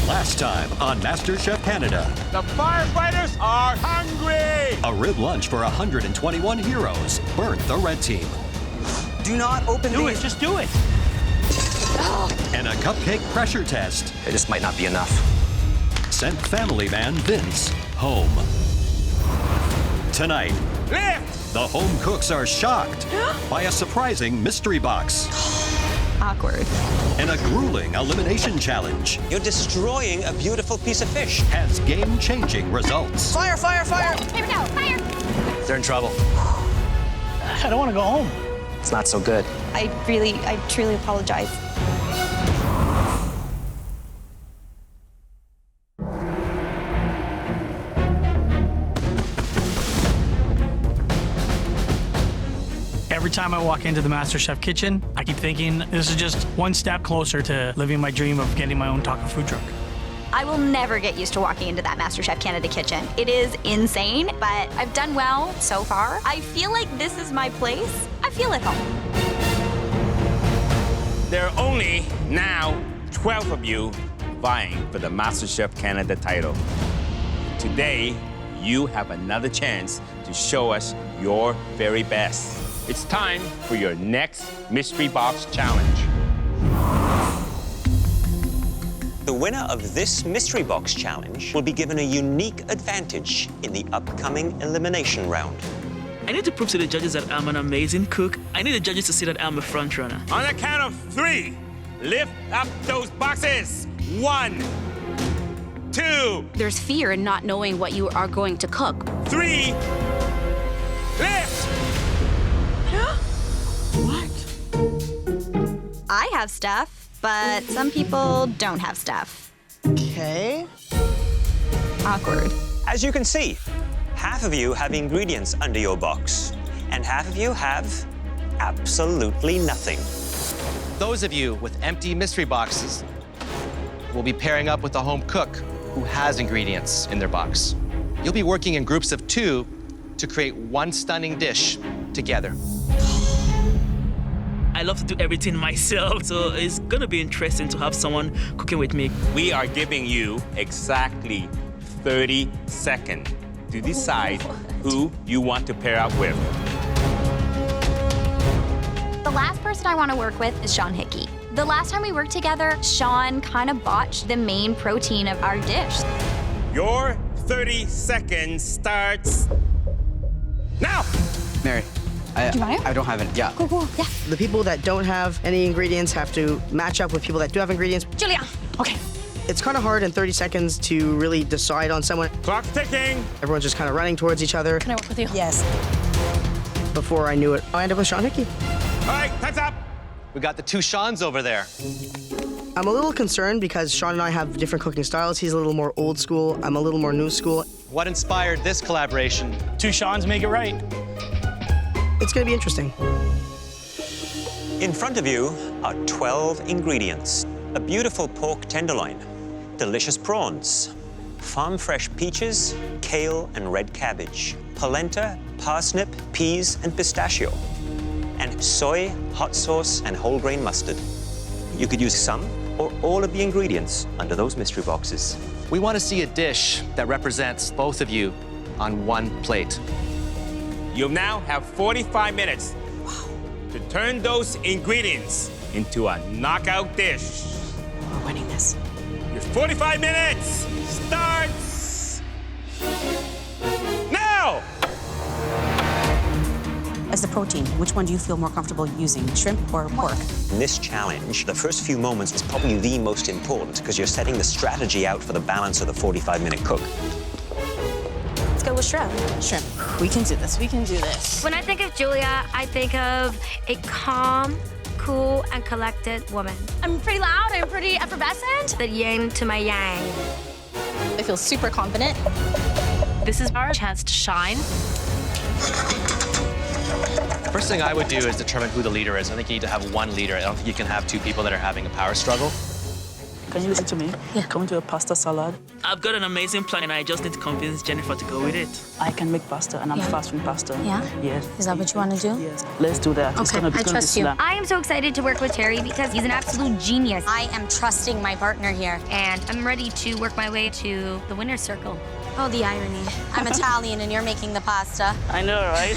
Last time on MasterChef Canada. The firefighters are hungry! A rib lunch for 121 heroes burnt the red team. Do not open these. Do it, just do it. And a cupcake pressure test This might not be enough. sent family man Vince home. Tonight, Lift! the home cooks are shocked by a surprising mystery box Awkward. and a grueling elimination challenge You're destroying a beautiful piece of fish. has game-changing results. Fire, fire, fire! Here we go, fire! They're in trouble. I don't want to go home. It's not so good. I truly apologize. Every time I walk into the MasterChef kitchen, I keep thinking this is just one step closer to living my dream of getting my own taco food truck. I will never get used to walking into that MasterChef Canada kitchen. It is insane, but I've done well so far. I feel like this is my place. I feel at home. There are only now 12 of you vying for the MasterChef Canada title. Today, you have another chance to show us your very best. It's time for your next Mystery Box Challenge. The winner of this Mystery Box Challenge will be given a unique advantage in the upcoming elimination round. I need to prove to the judges that I'm an amazing cook. I need the judges to see that I'm a front runner. On the count of 3, lift up those boxes. 1, 2, There's fear in not knowing what you are going to cook. 3, lift! I have stuff, but some people don't have stuff. Okay. Awkward. As you can see, half of you have ingredients under your box, and half of you have absolutely nothing. Those of you with empty mystery boxes will be pairing up with a home cook who has ingredients in their box. You'll be working in groups of 2 to create one stunning dish together. I love to do everything myself, so it's gonna be interesting to have someone cooking with me. We are giving you exactly 30 seconds to decide who you want to pair up with. The last person I want to work with is Sean Hickey. The last time we worked together, Sean kind of botched the main protein of our dish. Your 30 seconds starts now. Mary, I don't have it. Yeah. Cool, yeah. The people that don't have any ingredients have to match up with people that do have ingredients. Julia, okay. It's kind of hard in 30 seconds to really decide on someone. Clock's ticking. Everyone's just kind of running towards each other. Can I work with you? Yes. Before I knew it, I ended up with Sean Hickey. All right, time's up. We got the 2 Seans over there. I'm a little concerned because Sean and I have different cooking styles. He's a little more old school. I'm a little more new school. What inspired this collaboration? 2 Seans make it right. It's going to be interesting. In front of you are 12 ingredients. A beautiful pork tenderloin, delicious prawns, farm-fresh peaches, kale and red cabbage, polenta, parsnip, peas and pistachio, and soy, hot sauce and whole grain mustard. You could use some or all of the ingredients under those mystery boxes. We want to see a dish that represents both of you on one plate. You'll now have 45 minutes to turn those ingredients into a knockout dish. We're winning this. Your 45 minutes starts now! As the protein, which one do you feel more comfortable using, shrimp or pork? In this challenge, the first few moments is probably the most important because you're setting the strategy out for the balance of the 45-minute cook. Let's go with shrimp. Shrimp. We can do this. We can do this. When I think of Julia, I think of a calm, cool, and collected woman. I'm pretty loud, I'm pretty effervescent. The yin to my yang. I feel super confident. This is our chance to shine. First thing I would do is determine who the leader is. I think you need to have one leader. I don't think you can have 2 people that are having a power struggle. Can you listen to me? Yeah. Can we do a pasta salad? I've got an amazing plan, and I just need to convince Jennifer to go with it. I can make pasta, and I'm fast with pasta. Yeah? Yes. Is that what you want to do? Yes. Let's do that. Okay, I trust you. I am so excited to work with Terry because he's an absolute genius. I am trusting my partner here. And I'm ready to work my way to the winner's circle. Oh, the irony. I'm Italian and you're making the pasta. I know, right?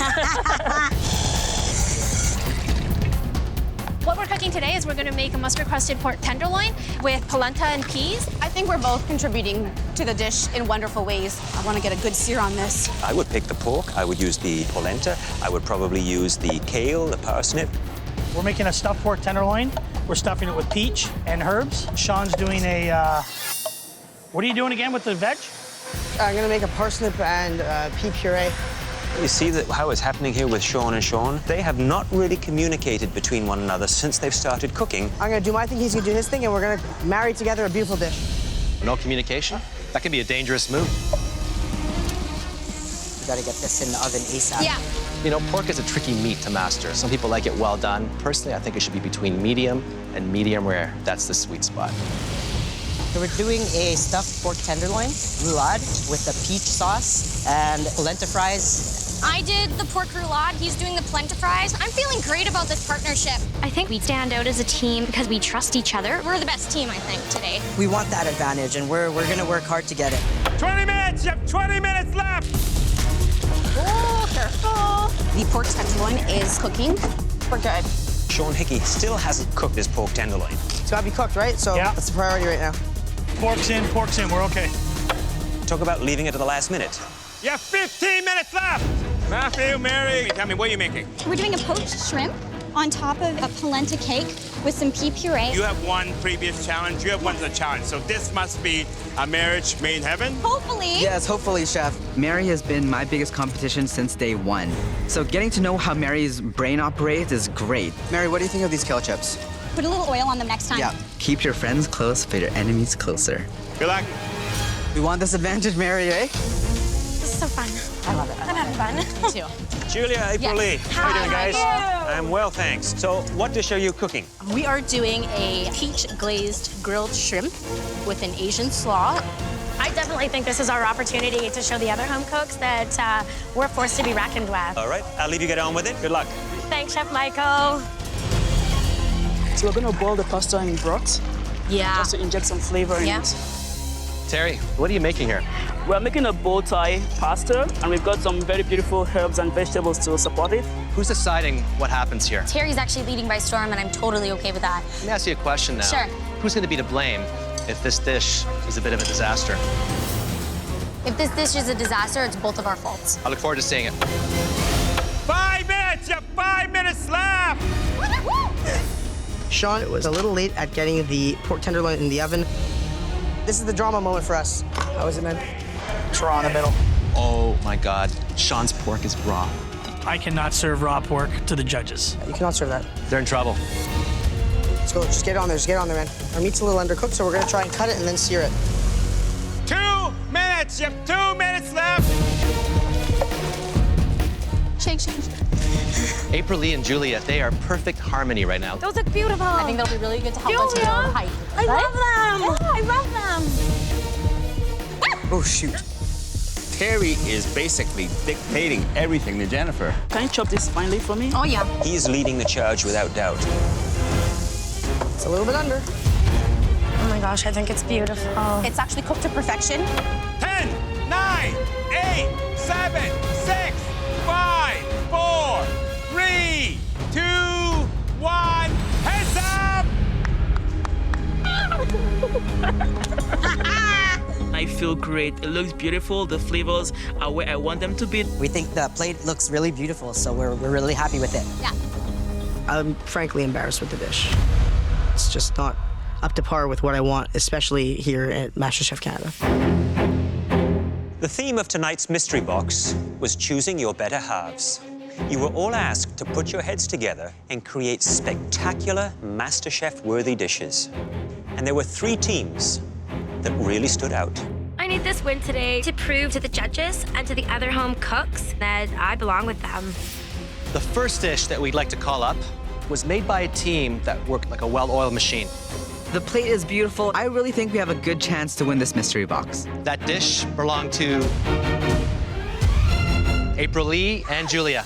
What we're cooking today is we're going to make a mustard-crusted pork tenderloin with polenta and peas. I think we're both contributing to the dish in wonderful ways. I want to get a good sear on this. I would pick the pork. I would use the polenta. I would probably use the kale, the parsnip. We're making a stuffed pork tenderloin. We're stuffing it with peach and herbs. Sean's doing a, what are you doing again with the veg? I'm gonna make a parsnip and pea puree. You see that how it's happening here with Sean and Sean? They have not really communicated between one another since they've started cooking. I'm gonna do my thing, he's gonna do his thing, and we're gonna marry together a beautiful dish. No communication? That can be a dangerous move. You gotta get this in the oven ASAP. Yeah. You know, pork is a tricky meat to master. Some people like it well done. Personally, I think it should be between medium and medium rare. That's the sweet spot. So we're doing a stuffed pork tenderloin, roulade, with the peach sauce and polenta fries. I did the pork roulade. He's doing the polenta fries. I'm feeling great about this partnership. I think we stand out as a team because we trust each other. We're the best team, I think, today. We want that advantage, and we're gonna work hard to get it. 20 minutes! You have 20 minutes left! Oh, careful. The pork tenderloin is cooking. We're good. Sean Hickey still hasn't cooked his pork tenderloin. It's gotta be cooked, right? So Yeah. that's the priority right now. Pork's in, we're okay. Talk about leaving it to the last minute. You have 15 minutes left! Matthew, Mary, tell me, what are you making? We're doing a poached shrimp on top of a polenta cake with some pea puree. You have won previous challenge, you have won the challenge, so this must be a marriage made in heaven? Hopefully. Yes, hopefully, Chef. Mary has been my biggest competition since day one. So getting to know how Mary's brain operates is great. Mary, what do you think of these kale chips? Put a little oil on them next time. Yeah. Keep your friends close, but your enemies closer. Good luck. We want this advantage, Mary, eh? This is so fun. I love it. I'm having fun. Me too. Julia, April Lee, how are you doing, guys? How are you? I'm well, thanks. So, what dish are you cooking? We are doing a peach glazed grilled shrimp with an Asian slaw. I definitely think this is our opportunity to show the other home cooks that we're forced to be reckoned with. All right, I'll leave you get on with it. Good luck. Thanks, Chef Michael. So we're gonna boil the pasta in broth, Yeah. just to inject some flavor in Yeah. it. Terry, what are you making here? We're making a bow tie pasta, and we've got some very beautiful herbs and vegetables to support it. Who's deciding what happens here? Terry's actually leading by storm, and I'm totally okay with that. Let me ask you a question now. Sure. Who's going to be to blame if this dish is a bit of a disaster? If this dish is a disaster, it's both of our faults. I look forward to seeing it. 5 minutes! You have 5 minutes left! Sean was a little late at getting the pork tenderloin in the oven. This is the drama moment for us. How is it, man? It's raw in the middle. Oh my God, Sean's pork is raw. I cannot serve raw pork to the judges. You cannot serve that. They're in trouble. Let's go, just get on there, man. Our meat's a little undercooked, so we're gonna try and cut it and then sear it. 2 minutes! You have 2 minutes left! Shake, shake. April Lee and Julia, they are perfect harmony right now. Those look beautiful. I think that'll be really good to help us with our height. I love them. Yeah, I love them. Oh, shoot. Terry is basically dictating everything to Jennifer. Can you chop this finely for me? Oh, yeah. He is leading the charge without doubt. It's a little bit under. Oh my gosh, I think it's beautiful. It's actually cooked to perfection. 10, 9, 8, 7, 6, 5, 4, 3, 2, 1. Heads up! I feel great. It looks beautiful. The flavors are where I want them to be. We think the plate looks really beautiful, so we're really happy with it. Yeah. I'm frankly embarrassed with the dish. It's just not up to par with what I want, especially here at MasterChef Canada. The theme of tonight's mystery box was choosing your better halves. You were all asked to put your heads together and create spectacular MasterChef-worthy dishes. And there were 3 teams that really stood out. I need this win today to prove to the judges and to the other home cooks that I belong with them. The first dish that we'd like to call up was made by a team that worked like a well-oiled machine. The plate is beautiful. I really think we have a good chance to win this mystery box. That dish belonged to April Lee and Julia.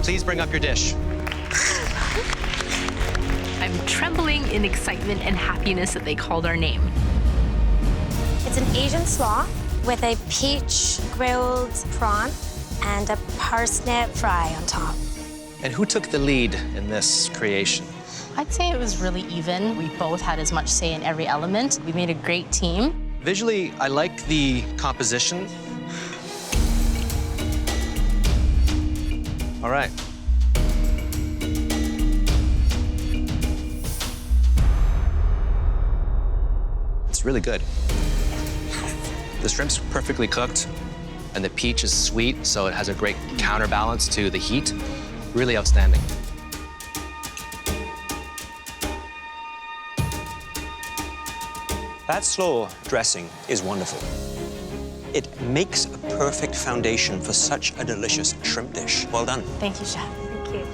Please bring up your dish. I'm trembling in excitement and happiness that they called our name. It's an Asian slaw with a peach grilled prawn and a parsnip fry on top. And who took the lead in this creation? I'd say it was really even. We both had as much say in every element. We made a great team. Visually, I like the composition. All right. It's really good. The shrimp's perfectly cooked, and the peach is sweet, so it has a great counterbalance to the heat. Really outstanding. That slaw dressing is wonderful. It makes a perfect foundation for such a delicious shrimp dish. Well done. Thank you, Chef. Thank you.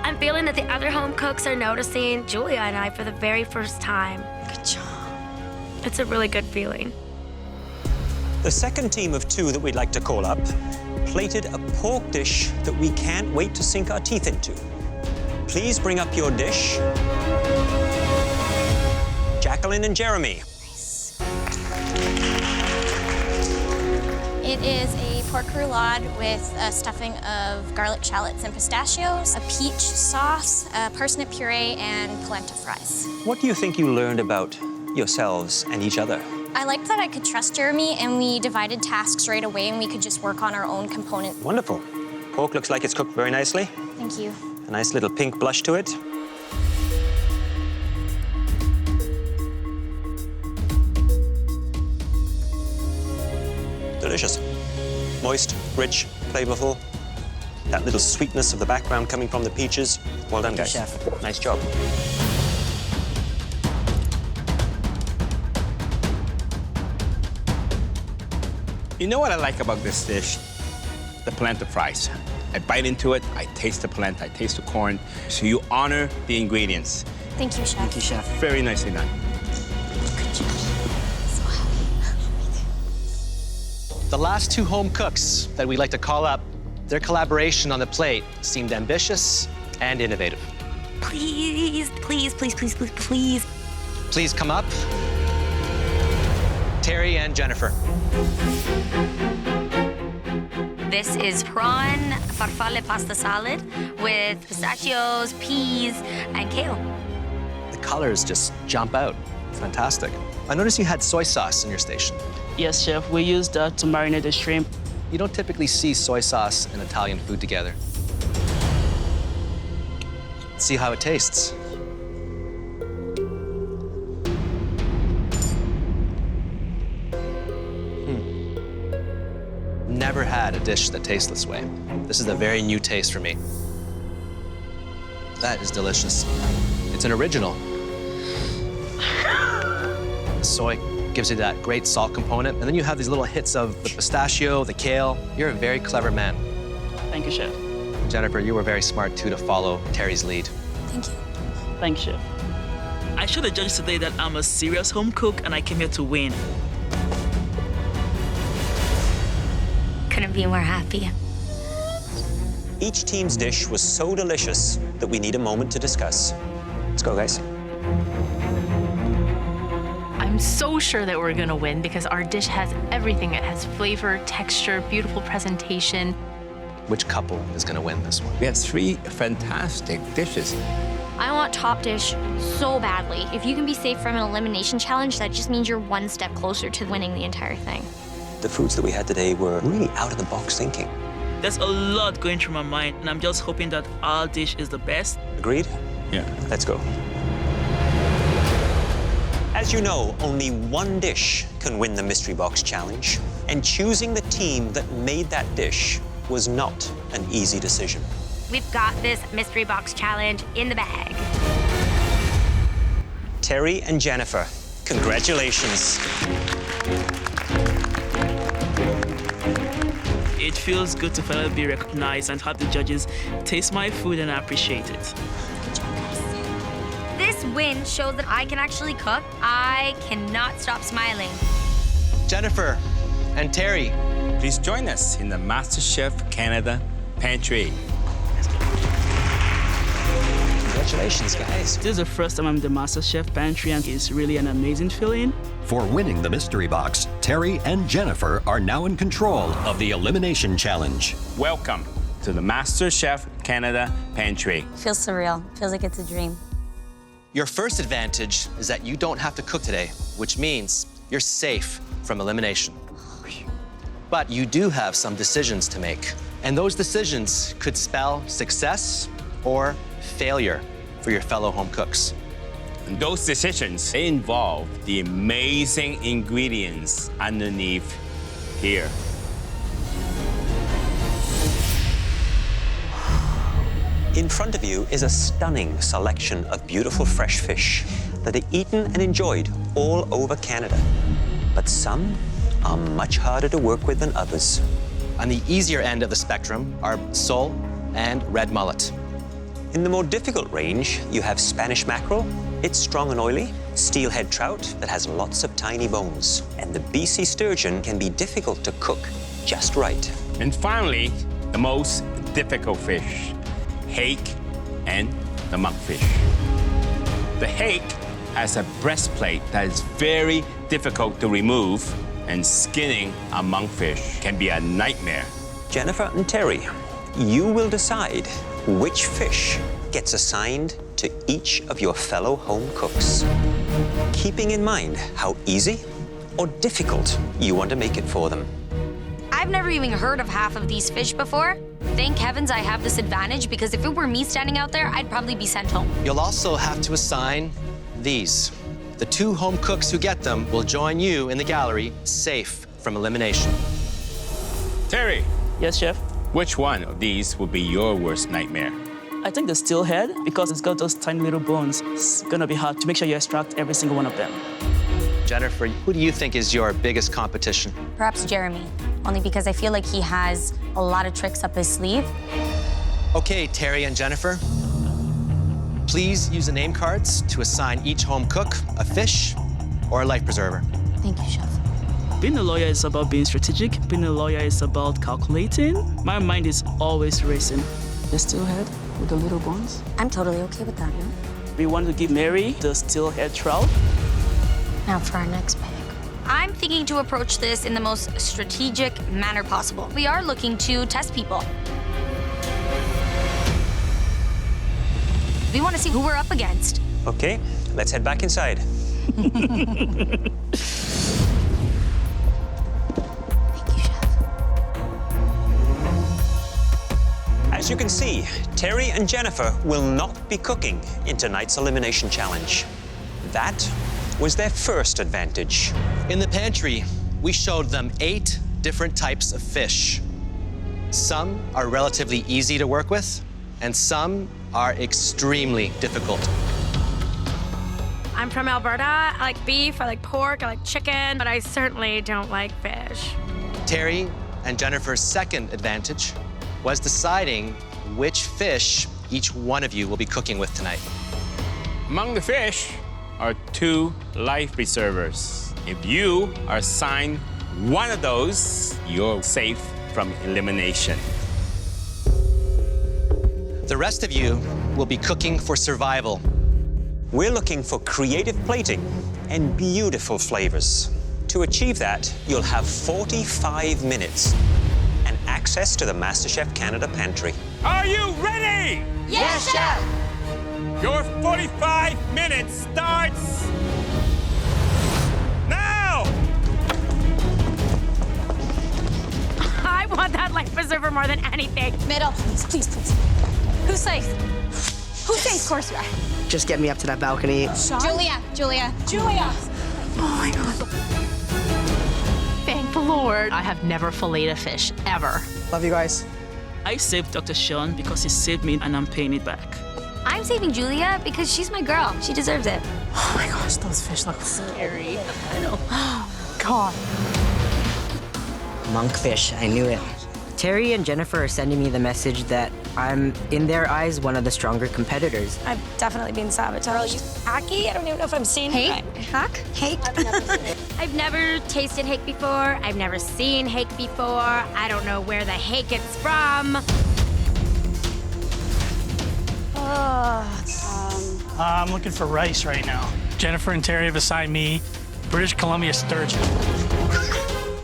I'm feeling that the other home cooks are noticing Julia and I for the very first time. Good job. It's a really good feeling. The second team of two that we'd like to call up plated a pork dish that we can't wait to sink our teeth into. Please bring up your dish. Jacqueline and Jeremy. It is a pork roulade with a stuffing of garlic shallots and pistachios, a peach sauce, a parsnip puree, and polenta fries. What do you think you learned about yourselves and each other? I liked that I could trust Jeremy, and we divided tasks right away, and we could just work on our own component. Wonderful. Pork looks like it's cooked very nicely. Thank you. A nice little pink blush to it. Delicious. Moist, rich, flavorful. That little sweetness of the background coming from the peaches. Well done, guys. Chef. Nice job. You know what I like about this dish? The polenta fries. I bite into it, I taste the polenta, I taste the corn. So you honor the ingredients. Thank you, Chef. Thank you, Chef. Very nicely done. Good job. So happy. The last two home cooks that we'd like to call up, their collaboration on the plate seemed ambitious and innovative. Please, please, please, please, please, please. Please come up. Terry and Jennifer. This is prawn farfalle pasta salad with pistachios, peas, and kale. The colors just jump out. Fantastic. I noticed you had soy sauce in your station. Yes, Chef. We use that to marinate the shrimp. You don't typically see soy sauce and Italian food together. Let's see how it tastes. Never had a dish that tastes this way. This is a very new taste for me. That is delicious. It's an original. The soy gives you that great salt component, and then you have these little hits of the pistachio, the kale. You're a very clever man. Thank you, Chef. Jennifer, you were very smart, too, to follow Terry's lead. Thank you. Thanks, Chef. I showed the judges today that I'm a serious home cook and I came here to win. Couldn't be more happy. Each team's dish was so delicious that we need a moment to discuss. Let's go, guys. I'm so sure that we're gonna win because our dish has everything. It has flavor, texture, beautiful presentation. Which couple is going to win this one? We have three fantastic dishes. I want top dish so badly. If you can be safe from an elimination challenge, that just means you're one step closer to winning the entire thing. The foods that we had today were really out of the box thinking. There's a lot going through my mind, and I'm just hoping that our dish is the best. Agreed? Yeah. Let's go. As you know, only one dish can win the Mystery Box Challenge, and choosing the team that made that dish was not an easy decision. We've got this mystery box challenge in the bag. Terry and Jennifer, congratulations. It feels good to finally be recognized and have the judges taste my food, and I appreciate it. This win shows that I can actually cook. I cannot stop smiling. Jennifer and Terry, please join us in the MasterChef Canada pantry. Congratulations, guys. This is the first time I'm in the MasterChef pantry, and it's really an amazing feeling. For winning the mystery box, Terry and Jennifer are now in control of the Elimination Challenge. Welcome to the MasterChef Canada pantry. Feels surreal. Feels like it's a dream. your first advantage is that you don't have to cook today, which means you're safe from elimination. But you do have some decisions to make, and those decisions could spell success or failure for your fellow home cooks. And those decisions, they involve the amazing ingredients underneath here. In front of you is a stunning selection of beautiful fresh fish that are eaten and enjoyed all over Canada. But some are much harder to work with than others. On the easier end of the spectrum are sole and red mullet. In the more difficult range, you have Spanish mackerel. It's strong and oily. Steelhead trout that has lots of tiny bones. And the BC sturgeon can be difficult to cook just right. And finally, the most difficult fish, hake and the monkfish. The hake has a breastplate that is very difficult to remove, and skinning a monkfish can be a nightmare. Jennifer and Terry, you will decide which fish gets assigned to each of your fellow home cooks, keeping in mind how easy or difficult you want to make it for them. I've never even heard of half of these fish before. Thank heavens I have this advantage, because if it were me standing out there, I'd probably be sent home. You'll also have to assign these. The 2 home cooks who get them will join you in the gallery, safe from elimination. Terry. Yes, chef? Which one of these will be your worst nightmare? I think the steelhead, because it's got those tiny little bones. It's gonna be hard to make sure you extract every single one of them. Jennifer, who do you think is your biggest competition? Perhaps Jeremy, only because I feel like he has a lot of tricks up his sleeve. Okay, Terry and Jennifer, please use the name cards to assign each home cook a fish or a life preserver. Thank you, chef. Being a lawyer is about being strategic. Being a lawyer is about calculating. My mind is always racing. The steelhead with the little bones. I'm totally okay with that, no? We want to give Mary the steelhead trout. Now for our next pick. I'm thinking to approach this in the most strategic manner possible. We are looking to test people. We want to see who we're up against. Okay, let's head back inside. As you can see, Terry and Jennifer will not be cooking in tonight's Elimination Challenge. That was their first advantage. In the pantry, we showed them 8 different types of fish. Some are relatively easy to work with, and some are extremely difficult. I'm from Alberta. I like beef, I like pork, I like chicken, but I certainly don't like fish. Terry and Jennifer's second advantage was deciding which fish each one of you will be cooking with tonight. Among the fish are 2 life preservers. If you are assigned one of those, you're safe from elimination. The rest of you will be cooking for survival. We're looking for creative plating and beautiful flavors. To achieve that, you'll have 45 minutes and access to the MasterChef Canada pantry. Are you ready? Yes, chef! Your 45 minutes starts now! I want that life preserver more than anything. Middle, please, please, please. Who's safe? Who's safe? Of course you are. Just get me up to that balcony. Julia. Oh my God. Thank the Lord. I have never filleted a fish, ever. Love you guys. I saved Dr. Sean because he saved me, and I'm paying it back. I'm saving Julia because she's my girl. She deserves it. Oh my gosh, those fish look Scary. I know. God. Monkfish, I knew it. Terry and Jennifer are sending me the message that I'm, in their eyes, one of the stronger competitors. I've definitely been sabotaged. Hacky? I don't even know if I'm saying it right. Hack? Hake? I've never tasted hake before. I've never seen hake before. I don't know where the hake is from. I'm looking for rice right now. Jennifer and Terry have assigned me British Columbia sturgeon.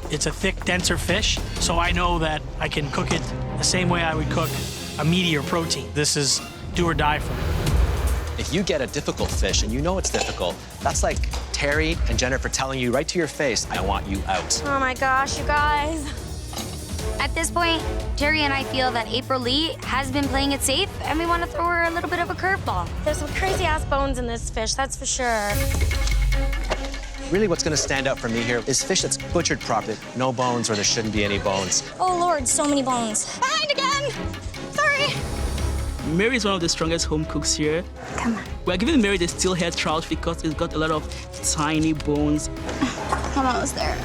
It's a thick, denser fish, so I know that I can cook it the same way I would cook a meatier protein. This is do or die for me. If you get a difficult fish and you know it's difficult, that's like Terry and Jennifer telling you right to your face, I want you out. Oh my gosh, you guys. At this point, Terry and I feel that April Lee has been playing it safe, and we want to throw her a little bit of a curveball. There's some crazy-ass bones in this fish, that's for sure. Really what's gonna stand out for me here is fish that's butchered properly. No bones or there shouldn't be any bones. Oh Lord, so many bones. Behind again! Sorry. Mary is one of the strongest home cooks here. Come on. We're giving Mary the steelhead trout because it's got a lot of tiny bones. Almost there.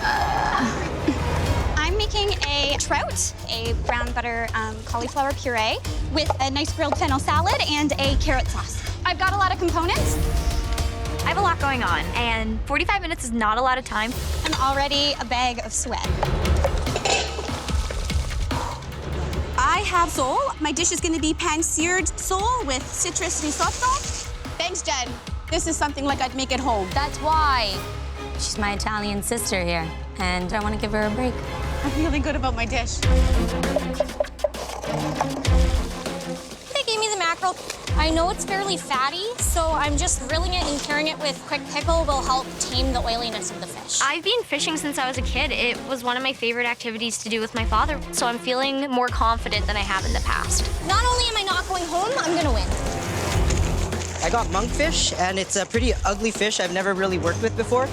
I'm making a trout, a brown butter cauliflower puree with a nice grilled fennel salad and a carrot sauce. I've got a lot of components. I have a lot going on, and 45 minutes is not a lot of time. I'm already a bag of sweat. I have sole. My dish is going to be pan-seared sole with citrus risotto. Thanks, Jen. This is something like I'd make at home. That's why. She's my Italian sister here, and I want to give her a break. I'm feeling good about my dish. They gave me the mackerel. I know it's fairly fatty, so I'm just grilling it and curing it with quick pickle will help tame the oiliness of the fish. I've been fishing since I was a kid. It was one of my favorite activities to do with my father, so I'm feeling more confident than I have in the past. Not only am I not going home, I'm gonna win. I got monkfish, and it's a pretty ugly fish I've never really worked with before.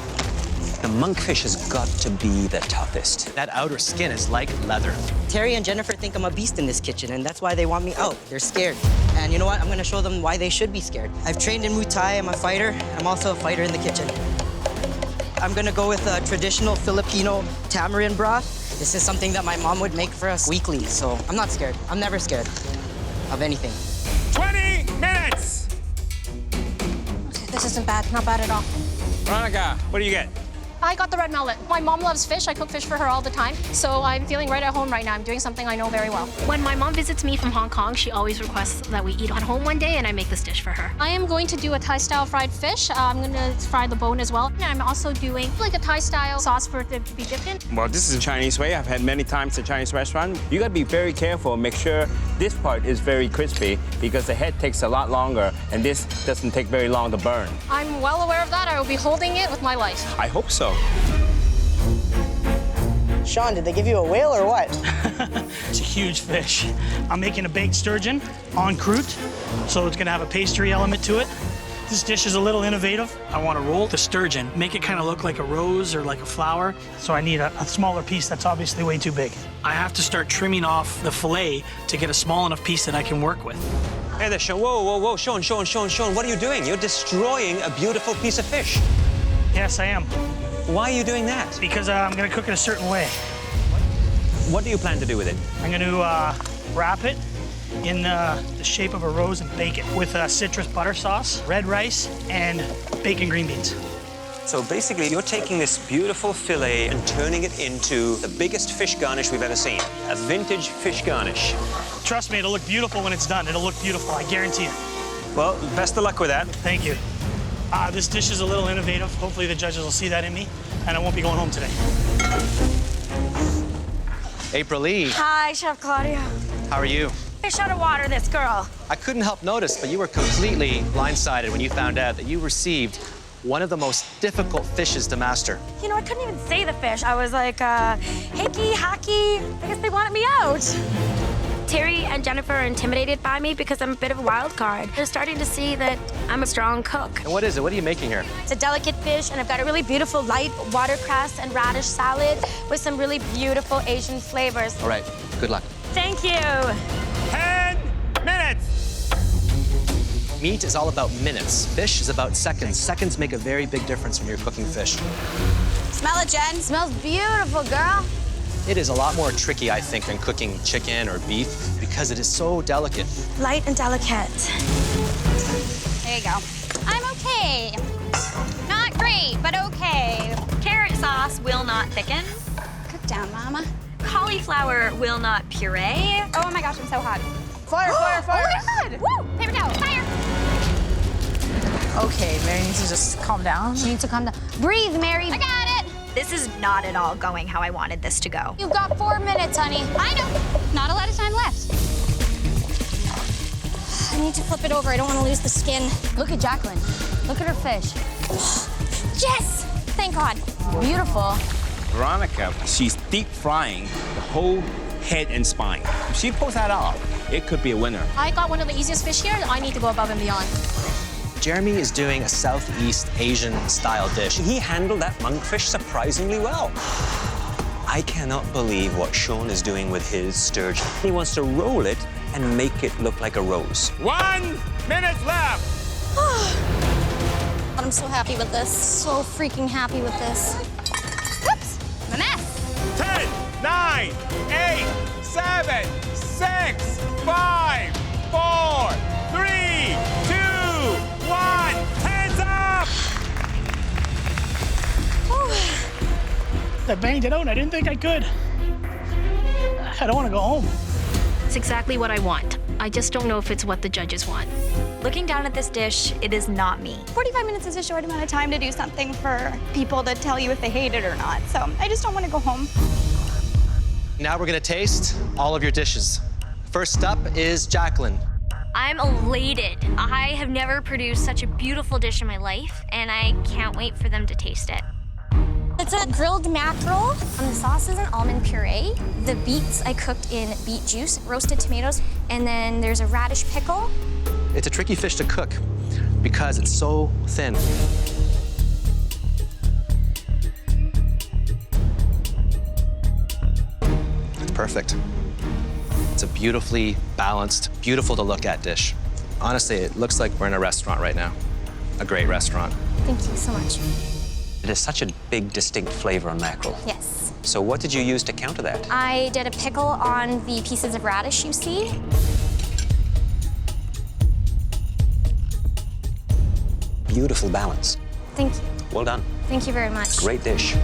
The monkfish has got to be the toughest. That outer skin is like leather. Terry and Jennifer think I'm a beast in this kitchen, and that's why they want me out. They're scared. And you know what? I'm gonna show them why they should be scared. I've trained in Muay Thai, I'm a fighter. I'm also a fighter in the kitchen. I'm gonna go with a traditional Filipino tamarind broth. This is something that my mom would make for us weekly, so I'm not scared. I'm never scared of anything. 20 minutes! This isn't bad, not bad at all. Veronica, what do you get? I got the red mullet. My mom loves fish. I cook fish for her all the time. So I'm feeling right at home right now. I'm doing something I know very well. When my mom visits me from Hong Kong, she always requests that we eat at home one day, and I make this dish for her. I am going to do a Thai-style fried fish. I'm going to fry the bone as well. And I'm also doing like a Thai-style sauce for it to be dipped in. Well, this is a Chinese way. I've had many times at a Chinese restaurant. You gotta be very careful and make sure this part is very crispy because the head takes a lot longer and this doesn't take very long to burn. I'm well aware of that. I will be holding it with my life. I hope so. Sean, did they give you a whale or what? It's a huge fish. I'm making a baked sturgeon en croûte, so it's gonna have a pastry element to it. This dish is a little innovative. I want to roll the sturgeon, make it kind of look like a rose or like a flower. So I need a smaller piece that's obviously way too big. I have to start trimming off the fillet to get a small enough piece that I can work with. Hey there, Sean. Whoa, whoa, whoa. Sean, what are you doing? You're destroying a beautiful piece of fish. Yes, I am. Why are you doing that? Because I'm gonna cook it a certain way. What do you plan to do with it? I'm gonna wrap it in the shape of a rose and bake it with citrus butter sauce, red rice, and bacon green beans. So basically, you're taking this beautiful fillet and turning it into the biggest fish garnish we've ever seen. A vintage fish garnish. Trust me, it'll look beautiful when it's done. It'll look beautiful, I guarantee it. Well, best of luck with that. Thank you. This dish is a little innovative. Hopefully the judges will see that in me, and I won't be going home today. April Lee. Hi, Chef Claudio. How are you? Fish out of water, this girl. I couldn't help notice, but you were completely blindsided when you found out that you received one of the most difficult fishes to master. You know, I couldn't even say the fish. I was like, hickey, hacky. I guess they wanted me out. Terry and Jennifer are intimidated by me because I'm a bit of a wild card. They're starting to see that I'm a strong cook. And what is it? What are you making here? It's a delicate fish, and I've got a really beautiful light watercress and radish salad with some really beautiful Asian flavors. All right, good luck. Thank you. 10 minutes! Meat is all about minutes. Fish is about seconds. Seconds make a very big difference when you're cooking fish. Smell it, Jen. Smells beautiful, girl. It is a lot more tricky, I think, than cooking chicken or beef because it is so delicate. Light and delicate. There you go. I'm okay. Not great, but okay. Carrot sauce will not thicken. Cook down, Mama. Cauliflower will not puree. Oh my gosh, I'm so hot. Fire, fire, fire. Oh my God. Woo! Paper towel, fire. Okay, Mary needs to just calm down. She needs to calm down. Breathe, Mary. I got it. This is not at all going how I wanted this to go. You've got 4 minutes, honey. I know. Not a lot of time left. I need to flip it over. I don't want to lose the skin. Look at Jacqueline. Look at her fish. Yes! Thank God. Beautiful. Veronica, she's deep frying the whole head and spine. If she pulls that off, it could be a winner. I got one of the easiest fish here. I need to go above and beyond. Jeremy is doing a Southeast Asian style dish. He handled that monkfish surprisingly well. I cannot believe what Sean is doing with his sturgeon. He wants to roll it and make it look like a rose. 1 minute left. I'm so happy with this. So freaking happy with this. Whoops! I'm a mess. 10, 9, 8, 7, 6, 5, 4, 3, 2, 1. Hands up! I banged it out and I didn't think I could. I don't want to go home. It's exactly what I want. I just don't know if it's what the judges want. Looking down at this dish, it is not me. 45 minutes is a short amount of time to do something for people to tell you if they hate it or not. So I just don't want to go home. Now we're gonna taste all of your dishes. First up is Jacqueline. I'm elated. I have never produced such a beautiful dish in my life, and I can't wait for them to taste it. It's a grilled mackerel. The sauce is an almond puree. The beets I cooked in beet juice, roasted tomatoes, and then there's a radish pickle. It's a tricky fish to cook because it's so thin. It's perfect. It's a beautifully balanced, beautiful to look at dish. Honestly, it looks like we're in a restaurant right now. A great restaurant. Thank you so much. It is such a big, distinct flavor on mackerel. Yes. So what did you use to counter that? I did a pickle on the pieces of radish you see. Beautiful balance. Thank you. Well done. Thank you very much. Great dish.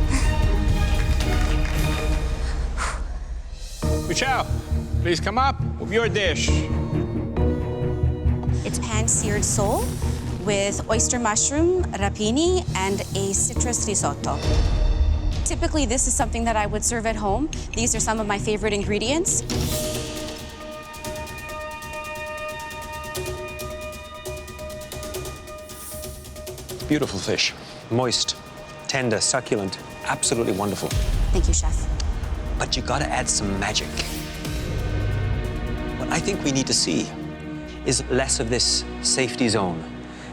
Michelle, please come up with your dish. It's pan-seared sole with oyster mushroom, rapini, and a citrus risotto. Typically, this is something that I would serve at home. These are some of my favorite ingredients. Beautiful fish. Moist, tender, succulent. Absolutely wonderful. Thank you, Chef. But you gotta add some magic. What I think we need to see is less of this safety zone.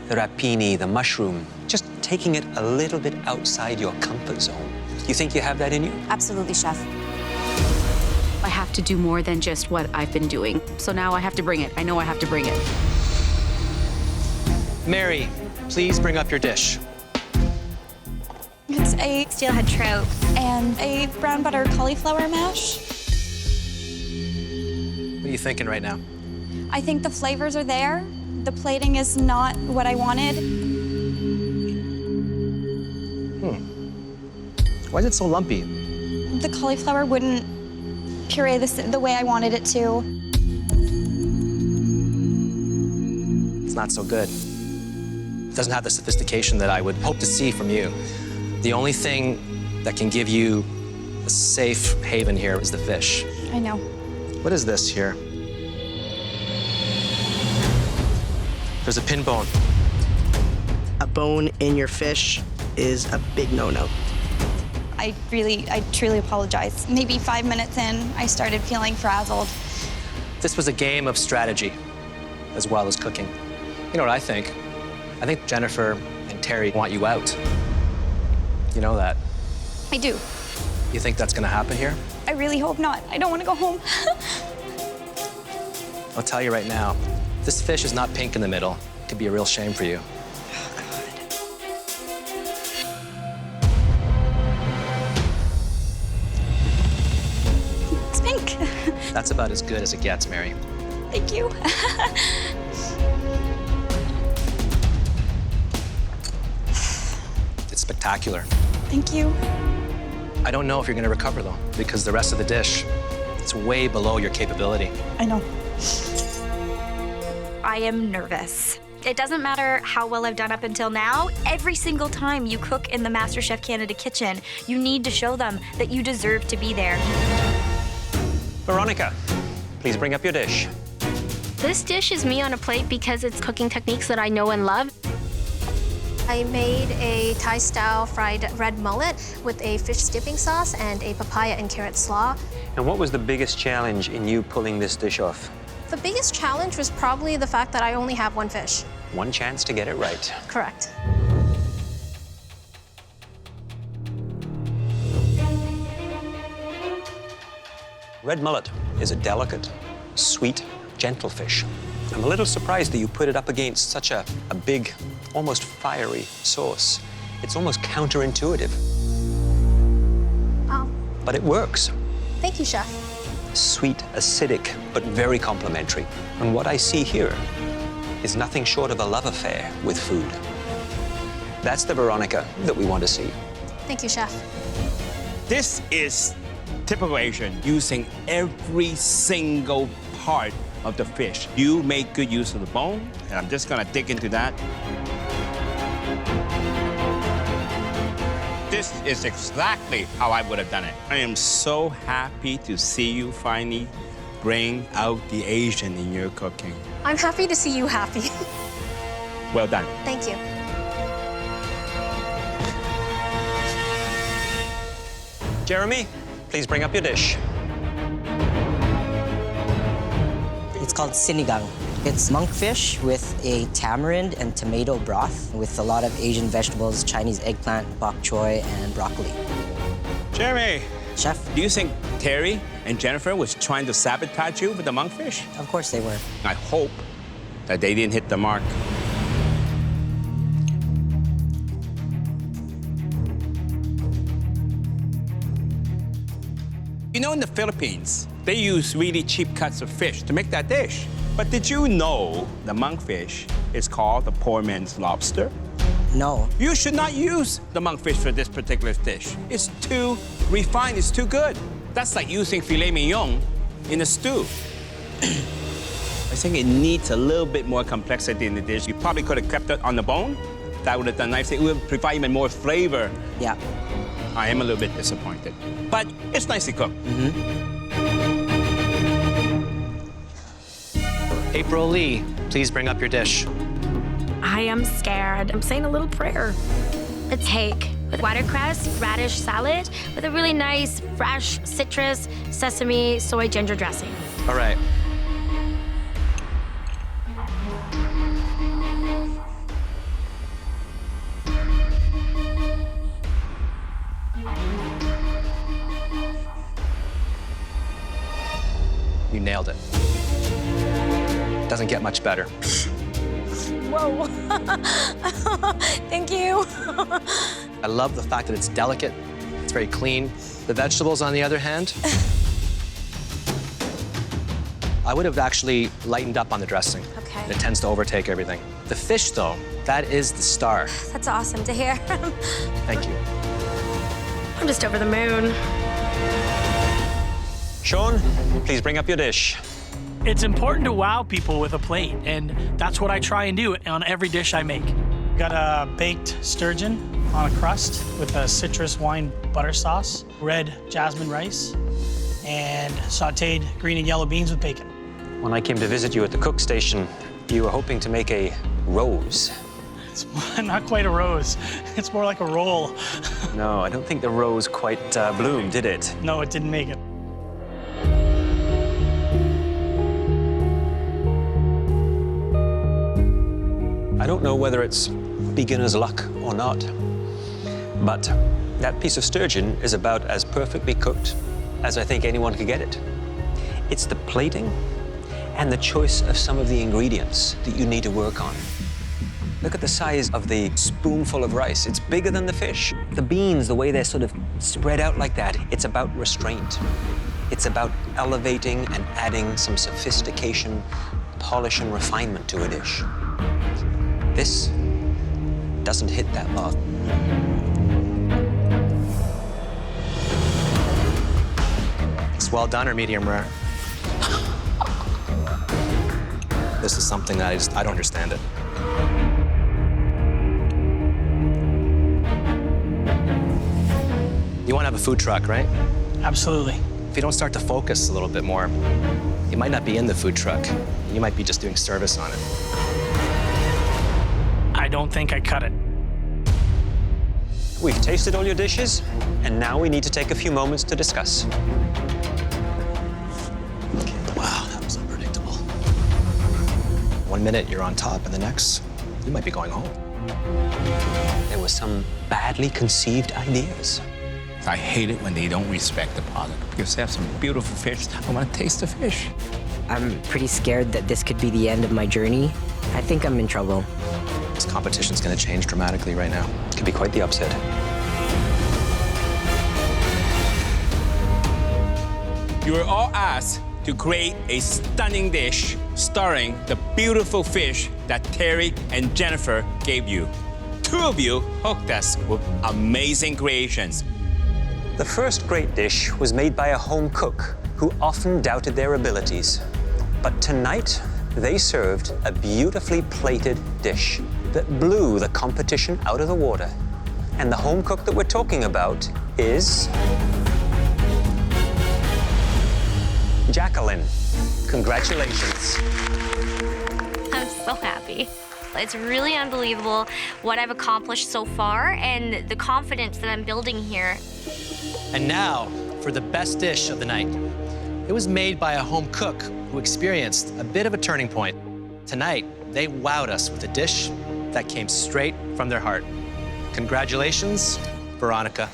The rapini, the mushroom, just taking it a little bit outside your comfort zone. Do you think you have that in you? Absolutely, Chef. I have to do more than just what I've been doing. So now I have to bring it. I know I have to bring it. Mary, please bring up your dish. It's a steelhead trout and a brown butter cauliflower mash. What are you thinking right now? I think the flavors are there. The plating is not what I wanted. Why is it so lumpy? The cauliflower wouldn't puree the way I wanted it to. It's not so good. It doesn't have the sophistication that I would hope to see from you. The only thing that can give you a safe haven here is the fish. I know. What is this here? There's a pin bone. A bone in your fish is a big no-no. I truly apologize. Maybe 5 minutes in, I started feeling frazzled. This was a game of strategy as well as cooking. You know what I think? I think Jennifer and Terry want you out. You know that. I do. You think that's gonna happen here? I really hope not. I don't want to go home. I'll tell you right now, this fish is not pink in the middle. It could be a real shame for you. That's about as good as it gets, Mary. Thank you. It's spectacular. Thank you. I don't know if you're going to recover, though, because the rest of the dish, it's way below your capability. I know. I am nervous. It doesn't matter how well I've done up until now. Every single time you cook in the MasterChef Canada kitchen, you need to show them that you deserve to be there. Veronica, please bring up your dish. This dish is me on a plate because it's cooking techniques that I know and love. I made a Thai-style fried red mullet with a fish dipping sauce and a papaya and carrot slaw. And what was the biggest challenge in you pulling this dish off? The biggest challenge was probably the fact that I only have one fish. One chance to get it right. Correct. Red mullet is a delicate, sweet, gentle fish. I'm a little surprised that you put it up against such a big, almost fiery sauce. It's almost counterintuitive. Oh, But it works. thank you, Chef. Sweet, acidic, but very complimentary. And what I see here is nothing short of a love affair with food. That's the Veronica that we want to see. Thank you, Chef. This is typical Asian, using every single part of the fish. You make good use of the bone, and I'm just gonna dig into that. This is exactly how I would have done it. I am so happy to see you finally bring out the Asian in your cooking. I'm happy to see you happy. Well done. Thank you. Jeremy, please bring up your dish. It's called sinigang. It's monkfish with a tamarind and tomato broth with a lot of Asian vegetables, Chinese eggplant, bok choy, and broccoli. Jeremy. Chef. Do you think Terry and Jennifer was trying to sabotage you with the monkfish? Of course they were. I hope that they didn't hit the mark. You know, in the Philippines, they use really cheap cuts of fish to make that dish. But did you know the monkfish is called the poor man's lobster? No. You should not use the monkfish for this particular dish. It's too refined, it's too good. That's like using filet mignon in a stew. I think it needs a little bit more complexity in the dish. You probably could have kept it on the bone. That would have done nice. It would provide even more flavor. Yeah. I am a little bit disappointed. But it's nicely cooked. April Lee, please bring up your dish. I am scared. I'm saying a little prayer. A take with watercress, radish salad with a really nice, fresh citrus, sesame, soy, ginger dressing. All right. You nailed it. Doesn't get much better. Whoa. Thank you. I love the fact that it's delicate, it's very clean. The vegetables, on the other hand, I would have actually lightened up on the dressing. Okay. It tends to overtake everything. The fish, though, that is the star. That's awesome to hear. Thank you. I'm just over the moon. Sean, please bring up your dish. It's important to wow people with a plate, and that's what I try and do on every dish I make. Got a baked sturgeon on a crust with a citrus wine butter sauce, red jasmine rice, and sautéed green and yellow beans with bacon. When I came to visit you at the cook station, you were hoping to make a rose. It's not quite a rose. It's more like a roll. No, I don't think the rose quite bloomed, did it? No, it didn't make it. I don't know whether it's beginner's luck or not, but that piece of sturgeon is about as perfectly cooked as I think anyone could get it. It's the plating and the choice of some of the ingredients that you need to work on. Look at the size of the spoonful of rice. It's bigger than the fish. The beans, the way they're sort of spread out like that, it's about restraint. It's about elevating and adding some sophistication, polish, and refinement to a dish. This doesn't hit that mark. It's well done or medium rare. This is something that I don't understand it. You want to have a food truck, right? Absolutely. If you don't start to focus a little bit more, you might not be in the food truck. You might be just doing service on it. I don't think I cut it. We've tasted all your dishes, and now we need to take a few moments to discuss. Wow, that was unpredictable. 1 minute you're on top, and the next, you might be going home. There were some badly conceived ideas. I hate it when they don't respect the product because they have some beautiful fish. I want to taste the fish. I'm pretty scared that this could be the end of my journey. I think I'm in trouble. This competition's going to change dramatically right now. It could be quite the upset. You were all asked to create a stunning dish starring the beautiful fish that Terry and Jennifer gave you. Two of you hooked us with amazing creations. The first great dish was made by a home cook who often doubted their abilities. But tonight, they served a beautifully plated dish that blew the competition out of the water. And the home cook that we're talking about is Jacqueline. Congratulations. I'm so happy. It's really unbelievable what I've accomplished so far and the confidence that I'm building here. And now for the best dish of the night. It was made by a home cook who experienced a bit of a turning point. Tonight, they wowed us with a dish that came straight from their heart. Congratulations, Veronica.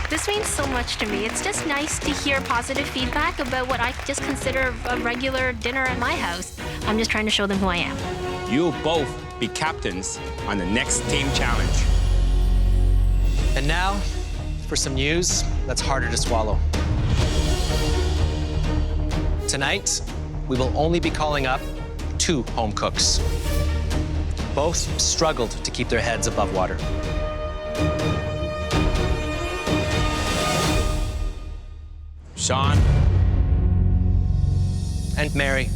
This means so much to me. It's just nice to hear positive feedback about what I just consider a regular dinner at my house. I'm just trying to show them who I am. You'll both be captains on the next team challenge. And now, for some news that's harder to swallow. Tonight, we will only be calling up 2 home cooks. Both struggled to keep their heads above water. Sean. And Mary,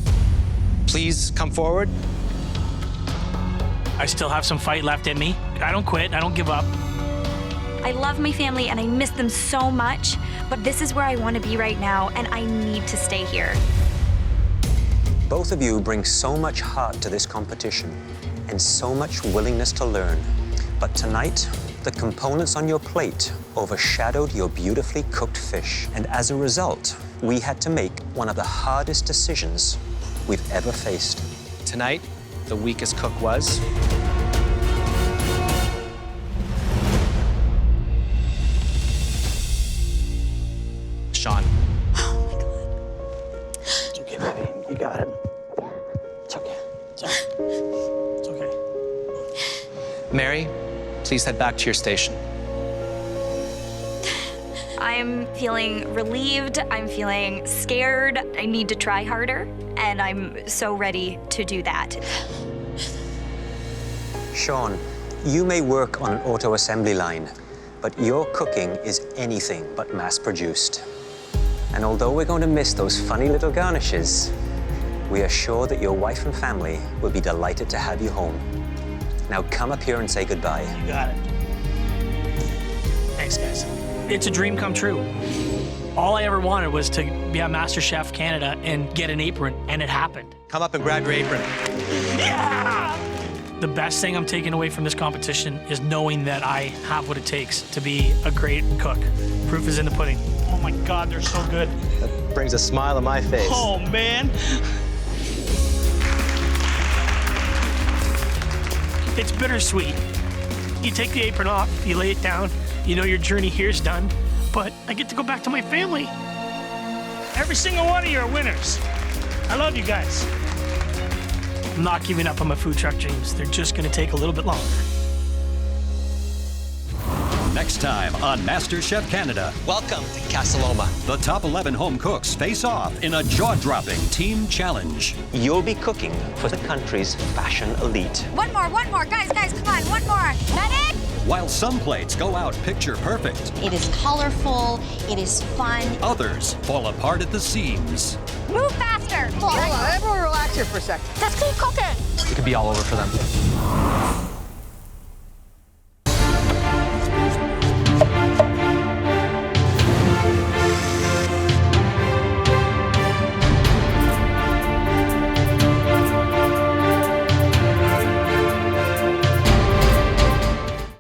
please come forward. I still have some fight left in me. I don't quit, I don't give up. I love my family and I miss them so much, but this is where I want to be right now and I need to stay here. Both of you bring so much heart to this competition and so much willingness to learn. But tonight, the components on your plate overshadowed your beautifully cooked fish. And as a result, we had to make one of the hardest decisions we've ever faced. Tonight, the weakest cook was Sean. Oh my God. It's okay, baby. You got it. It's okay. It's okay. It's okay. Mary, please head back to your station. I'm feeling relieved, I'm feeling scared, I need to try harder, and I'm so ready to do that. Sean, you may work on an auto assembly line, but your cooking is anything but mass-produced. And although we're going to miss those funny little garnishes, we are sure that your wife and family will be delighted to have you home. Now come up here and say goodbye. You got it. Thanks, guys. It's a dream come true. All I ever wanted was to be on MasterChef Canada and get an apron, and it happened. Come up and grab your apron. Yeah! The best thing I'm taking away from this competition is knowing that I have what it takes to be a great cook. Proof is in the pudding. Oh my God, they're so good. That brings a smile on my face. Oh, man. It's bittersweet. You take the apron off, you lay it down, you know your journey here's done, but I get to go back to my family. Every single one of you are winners. I love you guys. I'm not giving up on my food truck dreams. They're just gonna take a little bit longer. Next time on MasterChef Canada. Welcome to Casa Loma. The top 11 home cooks face off in a jaw-dropping team challenge. You'll be cooking for the country's fashion elite. One more. Guys, come on, one more. Medic! While some plates go out picture perfect, It is colorful, it is fun. others fall apart at the seams. Move faster. Hold on, everyone relax here for a second. Let's keep cooking. It could be all over for them.